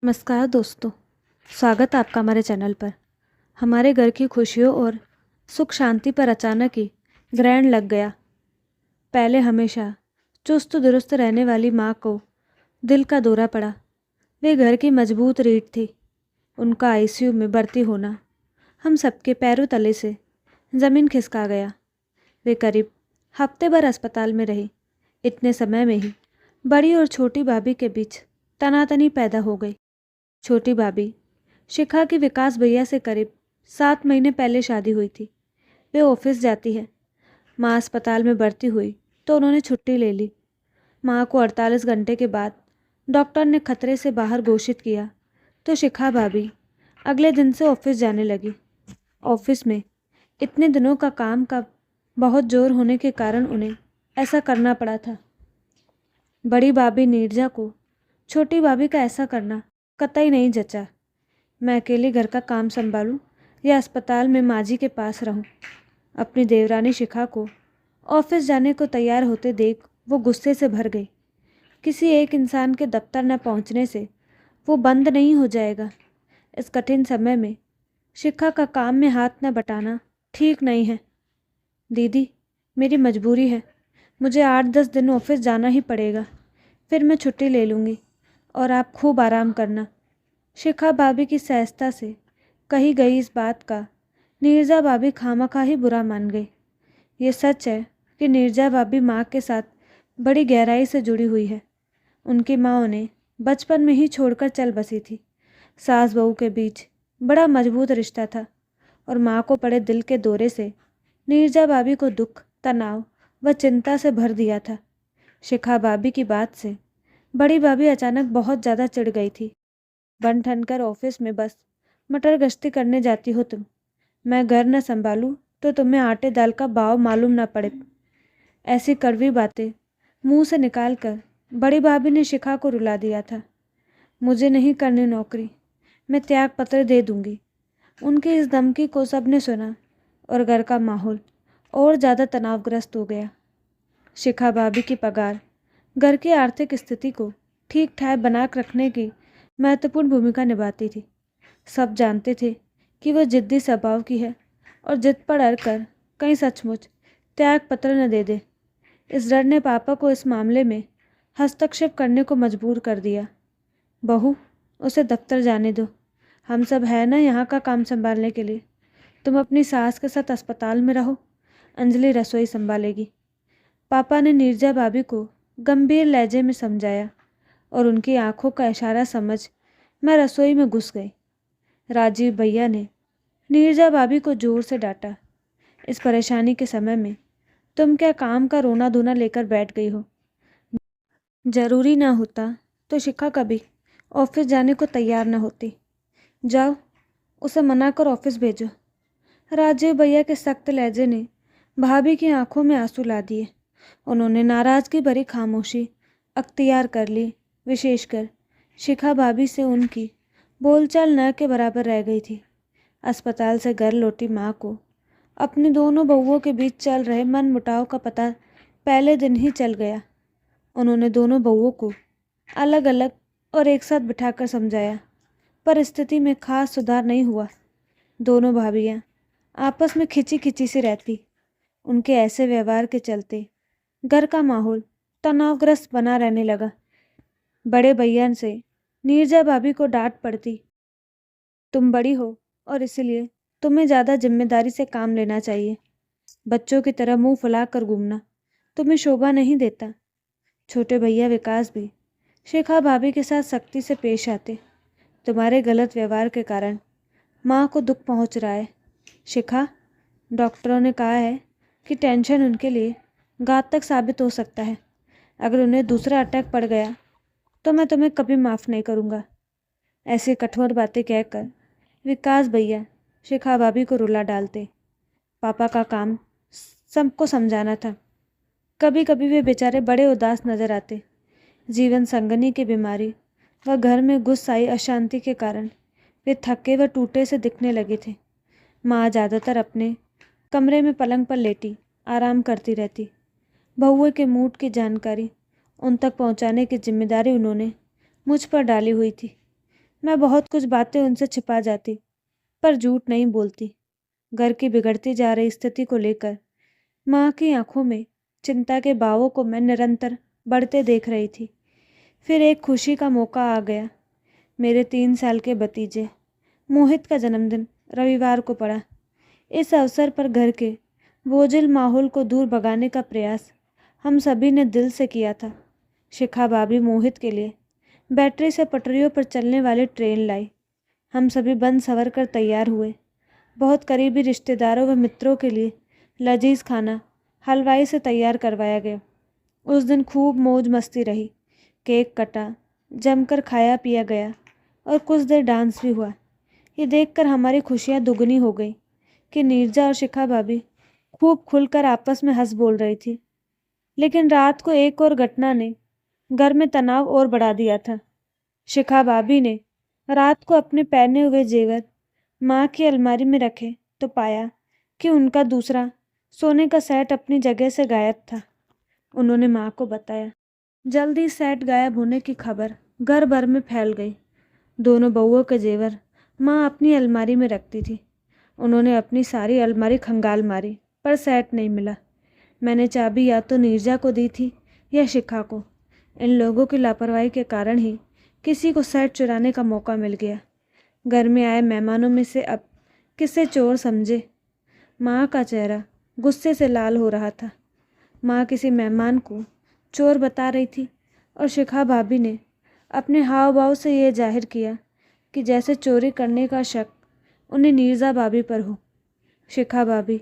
नमस्कार दोस्तों, स्वागत है आपका हमारे चैनल पर। हमारे घर की खुशियों और सुख शांति पर अचानक ही ग्रहण लग गया। पहले हमेशा चुस्त दुरुस्त रहने वाली माँ को दिल का दौरा पड़ा। वे घर की मजबूत रीढ़ थी। उनका आईसीयू में भर्ती होना हम सबके पैरों तले से ज़मीन खिसका गया। वे करीब हफ्ते भर अस्पताल में रही। इतने समय में ही बड़ी और छोटी भाभी के बीच तनातनी पैदा हो गई। छोटी भाभी शिखा की विकास भैया से करीब 7 महीने पहले शादी हुई थी। वे ऑफिस जाती है। माँ अस्पताल में भर्ती हुई तो उन्होंने छुट्टी ले ली। माँ को 48 घंटे के बाद डॉक्टर ने खतरे से बाहर घोषित किया तो शिखा भाभी अगले दिन से ऑफिस जाने लगी। ऑफिस में इतने दिनों का काम का बहुत जोर होने के कारण उन्हें ऐसा करना पड़ा था। बड़ी भाभी नीरजा को छोटी भाभी का ऐसा करना कतई नहीं जचा। मैं अकेले घर का काम संभालूं या अस्पताल में माँ जी के पास रहूं। अपनी देवरानी शिखा को ऑफिस जाने को तैयार होते देख वो गुस्से से भर गई। किसी एक इंसान के दफ्तर न पहुंचने से वो बंद नहीं हो जाएगा। इस कठिन समय में शिखा का काम में हाथ न बटाना ठीक नहीं है। दीदी, मेरी मजबूरी है। मुझे 8-10 दिन ऑफिस जाना ही पड़ेगा। फिर मैं छुट्टी ले लूँगी और आप खूब आराम करना। शिखा भाभी की सहजता से कही गई इस बात का नीरजा भाभी खामखा ही बुरा मान गई। ये सच है कि नीरजा भाभी माँ के साथ बड़ी गहराई से जुड़ी हुई है। उनकी माँ उन्हें बचपन में ही छोड़कर चल बसी थी। सास बहू के बीच बड़ा मजबूत रिश्ता था और माँ को पड़े दिल के दौरे से नीरजा भाभी को दुख, तनाव व चिंता से भर दिया था। शिखा भाभी की बात से बड़ी भाभी अचानक बहुत ज़्यादा चिढ़ गई थी। बन ठन कर ऑफिस में बस मटर गश्ती करने जाती हो तुम। मैं घर न संभालूं तो तुम्हें आटे दाल का भाव मालूम ना पड़े। ऐसी कड़वी बातें मुंह से निकाल कर बड़ी भाभी ने शिखा को रुला दिया था। मुझे नहीं करनी नौकरी, मैं त्याग पत्र दे दूंगी। उनकी इस धमकी को सबने सुना और घर का माहौल और ज़्यादा तनावग्रस्त हो गया। शिखा भाभी की पगार घर की आर्थिक स्थिति को ठीक ठाक बना रखने की महत्वपूर्ण भूमिका निभाती थी। सब जानते थे कि वह जिद्दी स्वभाव की है और जिद पर अड़कर कहीं सचमुच त्याग पत्र न दे दे। इस डर ने पापा को इस मामले में हस्तक्षेप करने को मजबूर कर दिया। बहू, उसे दफ्तर जाने दो। हम सब है ना यहाँ का काम संभालने के लिए। तुम अपनी सास के साथ अस्पताल में रहो, अंजलि रसोई संभालेगी। पापा ने नीरजा भाभी को गंभीर लहजे में समझाया और उनकी आंखों का इशारा समझ मैं रसोई में घुस गई। राजीव भैया ने नीरजा भाभी को जोर से डांटा। इस परेशानी के समय में तुम क्या काम का रोना धोना लेकर बैठ गई हो? जरूरी ना होता तो शिखा कभी ऑफिस जाने को तैयार न होती। जाओ, उसे मना कर ऑफिस भेजो। राजीव भैया के सख्त लहजे ने भाभी की आंखों में आंसू ला दिए। उन्होंने नाराजगी भरी खामोशी अख्तियार कर ली। विशेषकर शिखा भाभी से उनकी बोलचाल न के बराबर रह गई थी। अस्पताल से घर लौटी माँ को अपनी दोनों बहुओं के बीच चल रहे मनमुटाव का पता पहले दिन ही चल गया। उन्होंने दोनों बहुओं को अलग अलग और एक साथ बिठाकर समझाया, पर स्थिति में खास सुधार नहीं हुआ। दोनों भाभियाँ आपस में खिंची खिंची सी रहती। उनके ऐसे व्यवहार के चलते घर का माहौल तनावग्रस्त बना रहने लगा। बड़े भैया से नीरजा भाभी को डांट पड़ती। तुम बड़ी हो और इसलिए तुम्हें ज़्यादा जिम्मेदारी से काम लेना चाहिए। बच्चों की तरह मुंह फुलाकर घूमना तुम्हें शोभा नहीं देता। छोटे भैया विकास भी शिखा भाभी के साथ सख्ती से पेश आते। तुम्हारे गलत व्यवहार के कारण माँ को दुख पहुँच रहा है। शिखा, डॉक्टरों ने कहा है कि टेंशन उनके लिए घातक साबित हो सकता है। अगर उन्हें दूसरा अटैक पड़ गया तो मैं तुम्हें कभी माफ़ नहीं करूँगा। ऐसी कठोर बातें कहकर विकास भैया शिखा भाभी को रुला डालते। पापा का काम सबको समझाना था। कभी कभी वे बेचारे बड़े उदास नजर आते। जीवन संगनी की बीमारी व घर में घुस आई अशांति के कारण वे थके व टूटे से दिखने लगे थे। माँ ज़्यादातर अपने कमरे में पलंग पर लेटी आराम करती रहती। बहुओं के मूड की जानकारी उन तक पहुंचाने की जिम्मेदारी उन्होंने मुझ पर डाली हुई थी। मैं बहुत कुछ बातें उनसे छिपा जाती, पर झूठ नहीं बोलती। घर की बिगड़ती जा रही स्थिति को लेकर माँ की आंखों में चिंता के भावों को मैं निरंतर बढ़ते देख रही थी। फिर एक खुशी का मौका आ गया। मेरे 3 साल के भतीजे मोहित का जन्मदिन रविवार को पड़ा। इस अवसर पर घर के बोझिल माहौल को दूर भगाने का प्रयास हम सभी ने दिल से किया था। शिखा भाभी मोहित के लिए बैटरी से पटरियों पर चलने वाली ट्रेन लाई। हम सभी बन सवर कर तैयार हुए। बहुत करीबी रिश्तेदारों व मित्रों के लिए लजीज खाना हलवाई से तैयार करवाया गया। उस दिन खूब मौज मस्ती रही। केक कटा, जमकर खाया पिया गया और कुछ देर डांस भी हुआ। ये देखकर हमारी खुशियाँ दुगनी हो गई कि नीरजा और शिखा भाभी खूब खुलकर आपस में हंस बोल रही थी। लेकिन रात को एक और घटना ने घर में तनाव और बढ़ा दिया था। शिखा भाभी ने रात को अपने पहने हुए जेवर माँ की अलमारी में रखे तो पाया कि उनका दूसरा सोने का सेट अपनी जगह से गायब था। उन्होंने माँ को बताया। जल्दी सेट गायब होने की खबर घर भर में फैल गई। दोनों बहुओं के जेवर माँ अपनी अलमारी में रखती थी। उन्होंने अपनी सारी अलमारी खंगाल मारी, पर सेट नहीं मिला। मैंने चाबी या तो नीरजा को दी थी या शिखा को। इन लोगों की लापरवाही के कारण ही किसी को सेट चुराने का मौका मिल गया। घर में आए मेहमानों में से अब किसे चोर समझे? माँ का चेहरा गुस्से से लाल हो रहा था। माँ किसी मेहमान को चोर बता रही थी और शिखा भाभी ने अपने हाव भाव से ये जाहिर किया कि जैसे चोरी करने का शक उन्हें नीरजा भाभी पर हो। शिखा भाभी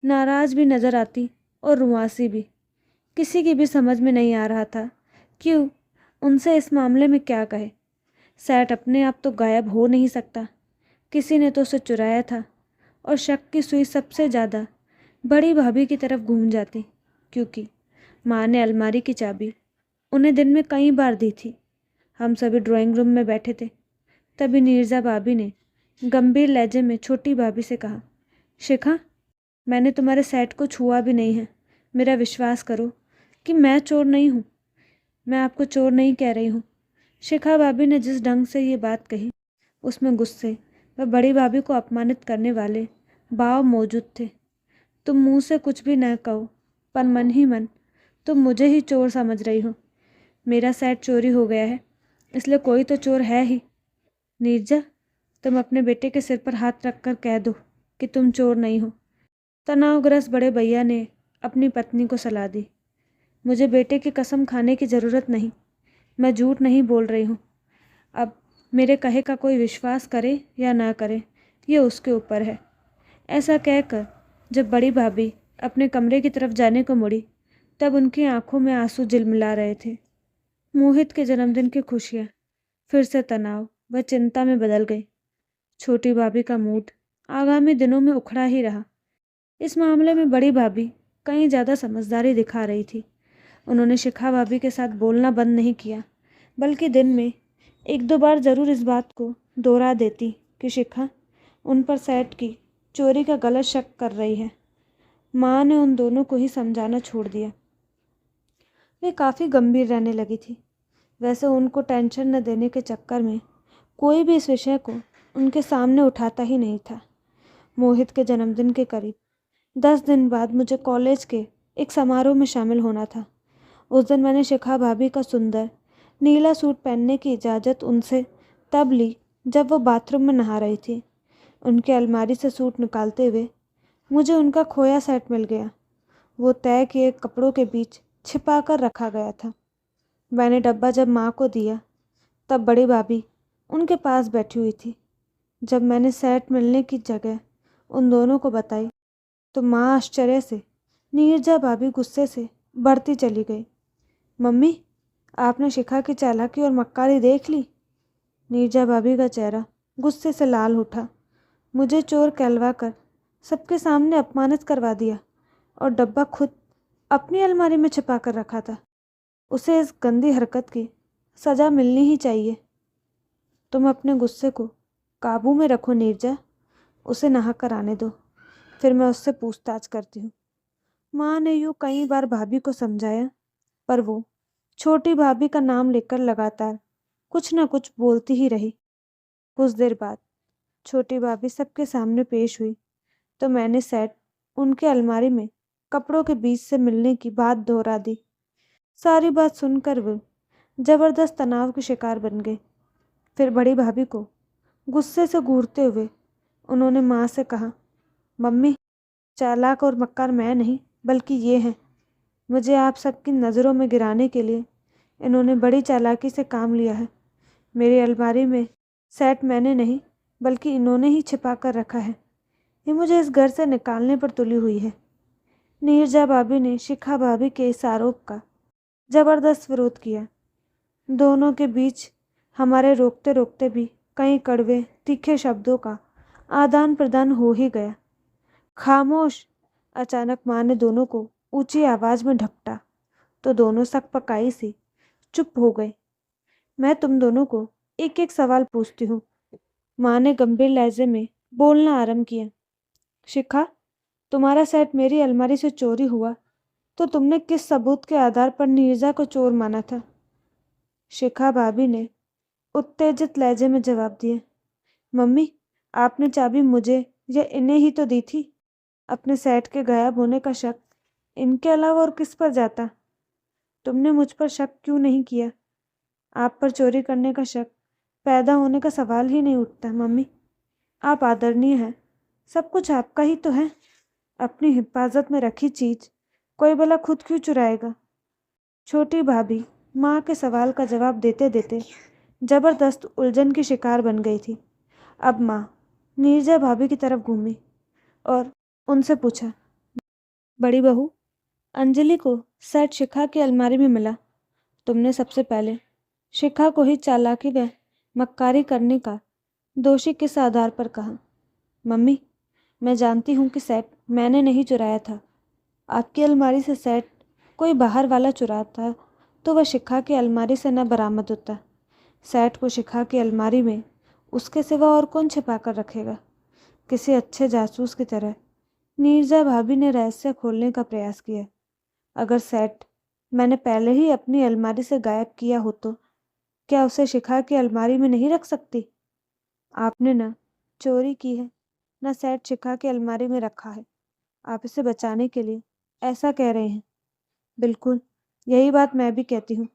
नाराज़ भी नज़र आती और रुआसी भी। किसी की भी समझ में नहीं आ रहा था कि उनसे इस मामले में क्या कहे। सेट अपने आप तो गायब हो नहीं सकता, किसी ने तो उसे चुराया था। और शक की सुई सबसे ज़्यादा बड़ी भाभी की तरफ घूम जाती, क्योंकि माँ ने अलमारी की चाबी उन्हें दिन में कई बार दी थी। हम सभी ड्राइंग रूम में बैठे थे। तभी नीरजा भाभी ने गंभीर लहजे में छोटी भाभी से कहा, शिखा, मैंने तुम्हारे सेट को छुआ भी नहीं है। मेरा विश्वास करो कि मैं चोर नहीं हूँ। मैं आपको चोर नहीं कह रही हूँ। शिखा भाभी ने जिस ढंग से ये बात कही, उसमें गुस्से व बड़ी भाभी को अपमानित करने वाले भाव मौजूद थे। तुम मुंह से कुछ भी न कहो, पर मन ही मन तुम मुझे ही चोर समझ रही हो। मेरा सेट चोरी हो गया है, इसलिए कोई तो चोर है ही। नीरजा, तुम अपने बेटे के सिर पर हाथ रखकर कह दो कि तुम चोर नहीं हो। तनावग्रस्त बड़े भैया ने अपनी पत्नी को सलाह दी। मुझे बेटे की कसम खाने की ज़रूरत नहीं, मैं झूठ नहीं बोल रही हूँ। अब मेरे कहे का कोई विश्वास करे या ना करे, ये उसके ऊपर है। ऐसा कहकर जब बड़ी भाभी अपने कमरे की तरफ जाने को मुड़ी, तब उनकी आंखों में आंसू झिलमिला रहे थे। मोहित के जन्मदिन की खुशियाँ फिर से तनाव व चिंता में बदल गई। छोटी भाभी का मूड आगामी दिनों में उखड़ा ही रहा। इस मामले में बड़ी भाभी कहीं ज़्यादा समझदारी दिखा रही थी। उन्होंने शिखा भाभी के साथ बोलना बंद नहीं किया, बल्कि दिन में 1-2 बार ज़रूर इस बात को दोहरा देती कि शिखा उन पर सेट की चोरी का गलत शक कर रही है। माँ ने उन दोनों को ही समझाना छोड़ दिया। वे काफ़ी गंभीर रहने लगी थी। वैसे उनको टेंशन न देने के चक्कर में कोई भी इस विषय को उनके सामने उठाता ही नहीं था। मोहित के जन्मदिन के करीब 10 दिन बाद मुझे कॉलेज के एक समारोह में शामिल होना था। उस दिन मैंने शिखा भाभी का सुंदर नीला सूट पहनने की इजाज़त उनसे तब ली जब वो बाथरूम में नहा रही थी। उनकी अलमारी से सूट निकालते हुए मुझे उनका खोया सेट मिल गया। वो तय किए कपड़ों के बीच छिपा कर रखा गया था। मैंने डब्बा जब माँ को दिया, तब बड़ी भाभी उनके पास बैठी हुई थी। जब मैंने सेट मिलने की जगह उन दोनों को बताई, तो माँ आश्चर्य से, नीरजा भाभी गुस्से से बढ़ती चली गई। मम्मी, आपने शिखा की चालाकी और मक्कारी देख ली? नीरजा भाभी का चेहरा गुस्से से लाल उठा। मुझे चोर कहलवा कर सबके सामने अपमानित करवा दिया और डब्बा खुद अपनी अलमारी में छिपा कर रखा था। उसे इस गंदी हरकत की सज़ा मिलनी ही चाहिए। तुम अपने गुस्से को काबू में रखो नीरजा, उसे नहा कर आने दो, फिर मैं उससे पूछताछ करती हूँ। माँ ने यूँ कई बार भाभी को समझाया, पर वो छोटी भाभी का नाम लेकर लगातार कुछ न कुछ बोलती ही रही। कुछ देर बाद छोटी भाभी सबके सामने पेश हुई तो मैंने सेठ उनके अलमारी में कपड़ों के बीच से मिलने की बात दोहरा दी। सारी बात सुनकर वो जबरदस्त तनाव के शिकार बन गए। फिर बड़ी भाभी को गुस्से से घूरते हुए उन्होंने माँ से कहा, मम्मी, चालाक और मक्कार मैं नहीं बल्कि ये हैं। मुझे आप सबकी नज़रों में गिराने के लिए इन्होंने बड़ी चालाकी से काम लिया है। मेरी अलमारी में सेट मैंने नहीं बल्कि इन्होंने ही छिपा कर रखा है। ये मुझे इस घर से निकालने पर तुली हुई है। नीरजा भाभी ने शिखा भाभी के इस आरोप का जबरदस्त विरोध किया। दोनों के बीच हमारे रोकते रोकते भी कई कड़वे तीखे शब्दों का आदान प्रदान हो ही गया। खामोश! अचानक माँ ने दोनों को ऊंची आवाज में ढपटा तो दोनों सकपकाई सी चुप हो गए। मैं तुम दोनों को एक एक सवाल पूछती हूँ। माँ ने गंभीर लहजे में बोलना आरंभ किया। शिखा, तुम्हारा सेट मेरी अलमारी से चोरी हुआ तो तुमने किस सबूत के आधार पर नीरजा को चोर माना था? शिखा भाभी ने उत्तेजित लहजे में जवाब दिया। मम्मी, आपने चाबी मुझे या इन्हें ही तो दी थी। अपने सेट के गायब होने का शक इनके अलावा और किस पर जाता? तुमने मुझ पर शक क्यों नहीं किया? आप पर चोरी करने का शक पैदा होने का सवाल ही नहीं उठता। मम्मी, आप आदरणीय हैं, सब कुछ आपका ही तो है। अपनी हिफाजत में रखी चीज कोई भला खुद क्यों चुराएगा? छोटी भाभी माँ के सवाल का जवाब देते देते जबरदस्त उलझन की शिकार बन गई थी। अब माँ नीरजा भाभी की तरफ घूमी और उनसे पूछा, बड़ी बहू, अंजलि को सेट शिखा की अलमारी में मिला। तुमने सबसे पहले शिखा को ही चालाकी व मक्कारी करने का दोषी किस आधार पर कहा? मम्मी, मैं जानती हूँ कि सेट मैंने नहीं चुराया था। आपकी अलमारी से सेट कोई बाहर वाला चुराता तो वह शिखा की अलमारी से न बरामद होता। सेट को शिखा की अलमारी में उसके सिवा और कौन छिपा कर रखेगा? किसी अच्छे जासूस की तरह नीरजा भाभी ने रहस्य खोलने का प्रयास किया। अगर सेट मैंने पहले ही अपनी अलमारी से गायब किया हो तो क्या उसे शिखा की अलमारी में नहीं रख सकती? आपने न चोरी की है न सेट शिखा की अलमारी में रखा है। आप इसे बचाने के लिए ऐसा कह रहे हैं। बिल्कुल यही बात मैं भी कहती हूँ,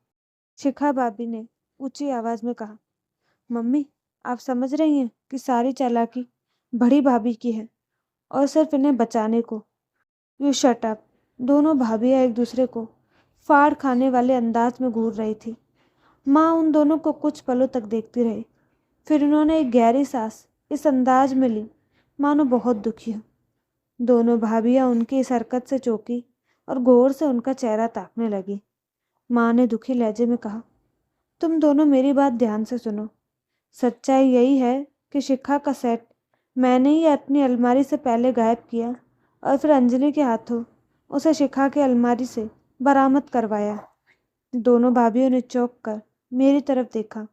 शिखा भाभी ने ऊंची आवाज में कहा। मम्मी, आप समझ रही हैं कि सारी चालाकी बड़ी भाभी की है और सिर्फ इन्हें बचाने को। You shut up! दोनों भाभियाँ एक दूसरे को फाड़ खाने वाले अंदाज में घूर रही थी। माँ उन दोनों को कुछ पलों तक देखती रही। फिर उन्होंने एक गहरी सांस इस अंदाज में ली मानो बहुत दुखी हो। दोनों भाभियाँ उनकी इस हरकत से चौंकी और गौर से उनका चेहरा ताकने लगी। माँ ने दुखी लहजे में कहा, तुम दोनों मेरी बात ध्यान से सुनो। सच्चाई यही है कि शिखा का सेट मैंने ही अपनी अलमारी से पहले गायब किया और फिर अंजलि के हाथों उसे शिखा की अलमारी से बरामद करवाया। दोनों भाभियों ने चौंक कर मेरी तरफ देखा।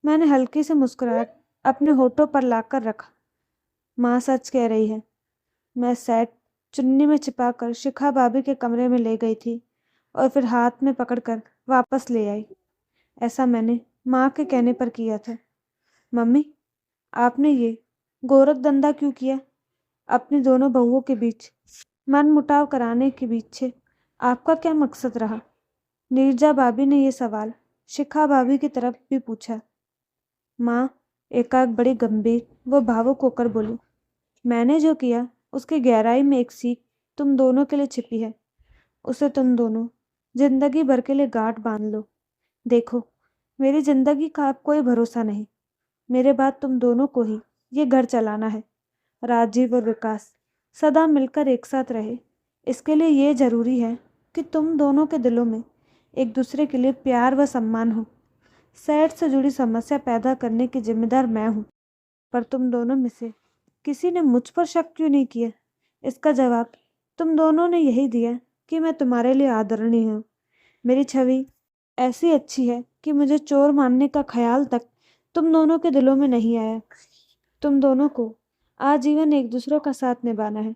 मैंने हल्की सी मुस्कुराहट अपने होठों पर लाकर रखा। माँ सच कह रही है। मैं सेट चुन्नी में छिपाकर शिखा भाभी के कमरे में ले गई थी और फिर हाथ में पकड़कर वापस ले आई। ऐसा मैंने माँ के कहने पर किया था। मम्मी, आपने ये गोरख धंधा क्यों किया? अपनी दोनों बहुओं के बीच मनमुटाव कराने के पीछे आपका क्या मकसद रहा? नीरजा भाभी ने यह सवाल शिखा भाभी की तरफ भी पूछा। माँ एकाएक बड़ी गंभीर व भावुक होकर बोली, मैंने जो किया उसकी गहराई में एक सीख तुम दोनों के लिए छिपी है। उसे तुम दोनों जिंदगी भर के लिए गांठ बांध लो। देखो, मेरी जिंदगी का अब कोई भरोसा नहीं। मेरे बाद तुम दोनों को ही ये घर चलाना है। राजीव और विकास सदा मिलकर एक साथ रहे, इसके लिए ये जरूरी है कि तुम दोनों के दिलों में एक दूसरे के लिए प्यार व सम्मान हो। सेठ से जुड़ी समस्या पैदा करने की जिम्मेदार मैं हूँ, पर तुम दोनों में से किसी ने मुझ पर शक क्यों नहीं किया? इसका जवाब तुम दोनों ने यही दिया कि मैं तुम्हारे लिए आदरणीय हूँ। मेरी छवि ऐसी अच्छी है कि मुझे चोर मानने का ख्याल तक तुम दोनों के दिलों में नहीं आया। तुम दोनों को आजीवन एक दूसरे का साथ निभाना है।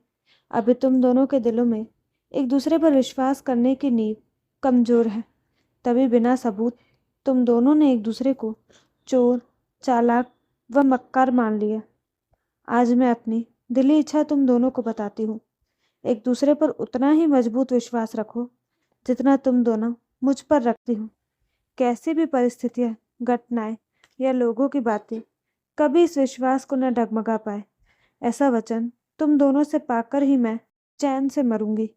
अभी तुम दोनों के दिलों में एक दूसरे पर विश्वास करने की नींव कमजोर है, तभी बिना सबूत तुम दोनों ने एक दूसरे को चोर, चालाक वह मक्कार मान लिया। आज मैं अपनी दिली इच्छा तुम दोनों को बताती हूँ। एक दूसरे पर उतना ही मजबूत विश्वास रखो जितना तुम दोनों मुझ पर रखती हो। कैसी भी परिस्थितियाँ, घटनाएं या लोगों की बातें कभी इस विश्वास को न डगमगा पाए। ऐसा वचन तुम दोनों से पाकर ही मैं चैन से मरूंगी।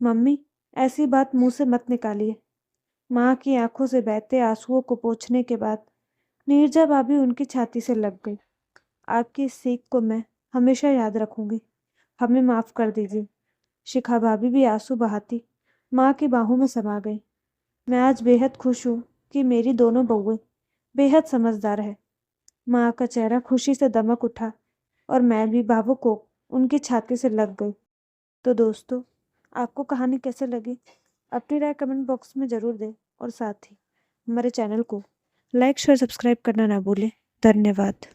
मम्मी, ऐसी बात मुंह से मत निकालिए। माँ की आंखों से बहते आंसुओं को पोंछने के बाद नीरजा भाभी उनकी छाती से लग गई। आपकी इस सीख को मैं हमेशा याद रखूंगी। हमें माफ कर दीजिए। शिखा भाभी भी आंसू बहाती माँ की बाहों में समा गई। मैं आज बेहद खुश हूँ कि मेरी दोनों बहुएं बेहद समझदार है। माँ का चेहरा खुशी से दमक उठा और मैं भी भावुक हो उनकी छाती से लग गई। तो दोस्तों, आपको कहानी कैसे लगी? अपनी राय कमेंट बॉक्स में ज़रूर दें और साथ ही हमारे चैनल को लाइक शेयर सब्सक्राइब करना ना भूलें। धन्यवाद।